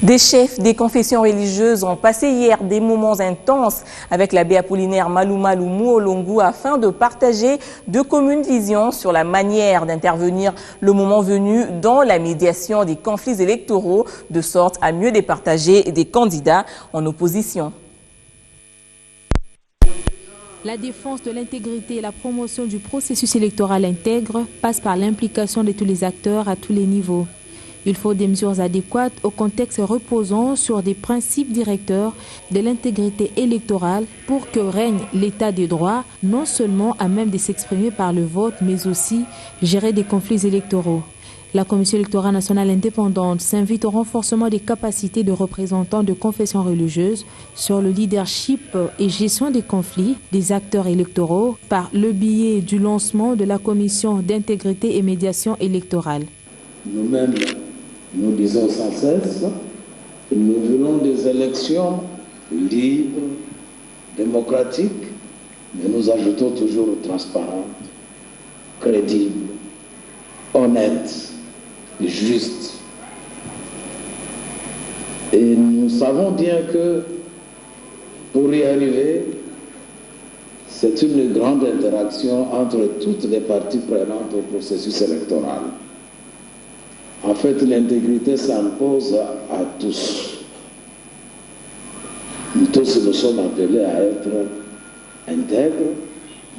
Des chefs des confessions religieuses ont passé hier des moments intenses avec l'abbé Apollinaire Malumalu Muolongu afin de partager de communes visions sur la manière d'intervenir le moment venu dans la médiation des conflits électoraux, de sorte à mieux départager des candidats en opposition. La défense de l'intégrité et la promotion du processus électoral intègre passe par l'implication de tous les acteurs à tous les niveaux. Il faut des mesures adéquates au contexte reposant sur des principes directeurs de l'intégrité électorale pour que règne l'état des droits, non seulement à même de s'exprimer par le vote, mais aussi gérer des conflits électoraux. La Commission électorale nationale indépendante s'invite au renforcement des capacités de représentants de confessions religieuses sur le leadership et gestion des conflits des acteurs électoraux par le biais du lancement de la Commission d'intégrité et médiation électorale. Nous-mêmes, nous disons sans cesse que nous voulons des élections libres, démocratiques, mais nous ajoutons toujours transparentes, crédibles, honnêtes, juste. Et nous savons bien que pour y arriver, c'est une grande interaction entre toutes les parties prenantes au processus électoral. En fait, l'intégrité s'impose à tous. Nous tous, nous sommes appelés à être intègres,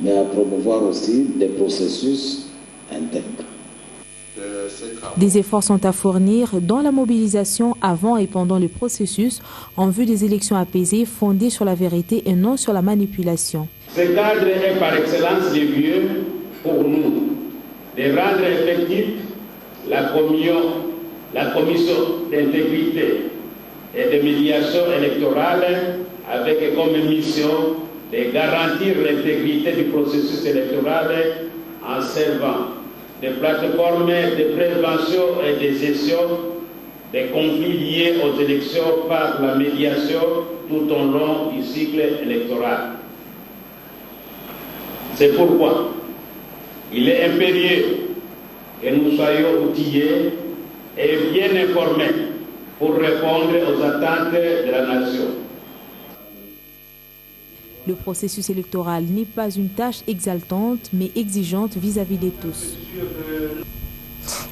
mais à promouvoir aussi des processus intègres. Des efforts sont à fournir dans la mobilisation avant et pendant le processus en vue des élections apaisées fondées sur la vérité et non sur la manipulation. Ce cadre est par excellence le mieux pour nous de rendre effectif la commission d'intégrité et de médiation électorale avec comme mission de garantir l'intégrité du processus électoral en servant des plateformes de prévention et de gestion des conflits liés aux élections par la médiation tout au long du cycle électoral. C'est pourquoi il est impérieux que nous soyons outillés et bien informés pour répondre aux attentes de la nation. Le processus électoral n'est pas une tâche exaltante, mais exigeante vis-à-vis de tous.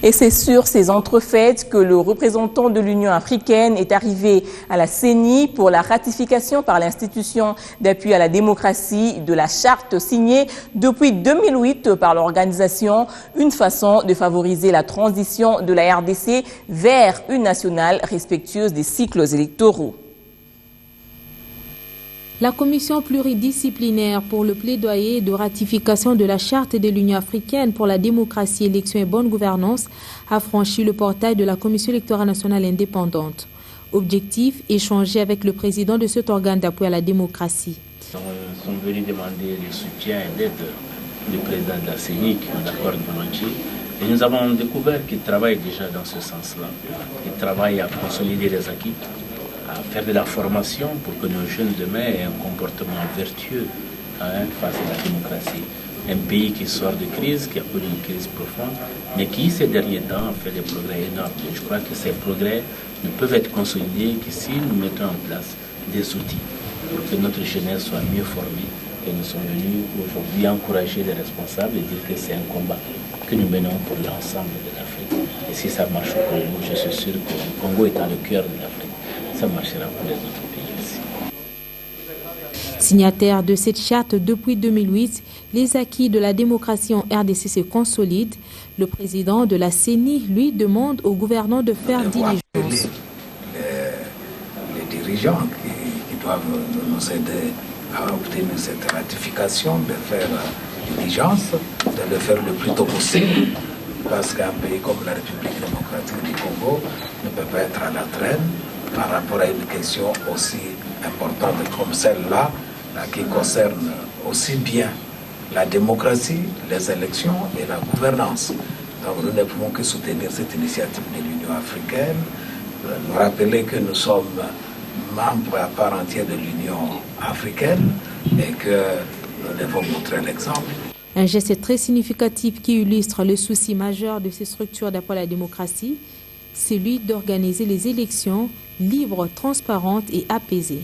Et c'est sur ces entrefaites que le représentant de l'Union africaine est arrivé à la CENI pour la ratification par l'institution d'appui à la démocratie de la charte signée depuis 2008 par l'organisation, une façon de favoriser la transition de la RDC vers une nationale respectueuse des cycles électoraux. La commission pluridisciplinaire pour le plaidoyer de ratification de la charte de l'Union africaine pour la démocratie, élection et bonne gouvernance a franchi le portail de la Commission électorale nationale indépendante. Objectif, échanger avec le président de cet organe d'appui à la démocratie. Nous sommes venus demander le soutien et l'aide du président de la CENI qui nous accorde volontiers. Et nous avons découvert qu'il travaille déjà dans ce sens-là. Il travaille à consolider les acquis, à faire de la formation pour que nos jeunes demain aient un comportement vertueux face à la démocratie. Un pays qui sort de crise, qui a connu une crise profonde, mais qui ces derniers temps a fait des progrès énormes. Et je crois que ces progrès ne peuvent être consolidés que si nous mettons en place des outils pour que notre jeunesse soit mieux formée. Et nous sommes venus aujourd'hui encourager les responsables et dire que c'est un combat que nous menons pour l'ensemble de l'Afrique. Et si ça marche pour nous, je suis sûr que le Congo étant le cœur de l'Afrique, ça marchera pour les autres pays aussi. Signataire de cette charte depuis 2008, les acquis de la démocratie en RDC se consolident. Le président de la CENI, lui, demande aux gouvernants de faire diligence. Les dirigeants qui doivent nous aider à obtenir cette ratification, de faire diligence, de le faire le plus tôt possible, parce qu'un pays comme la République démocratique du Congo ne peut pas être à la traîne par rapport à une question aussi importante comme celle-là, qui concerne aussi bien la démocratie, les élections et la gouvernance. Donc nous ne pouvons que soutenir cette initiative de l'Union africaine, nous rappeler que nous sommes membres à part entière de l'Union africaine et que nous devons montrer l'exemple. Un geste très significatif qui illustre le souci majeur de ces structures d'appui à la démocratie. celui d'organiser les élections libres, transparentes et apaisées.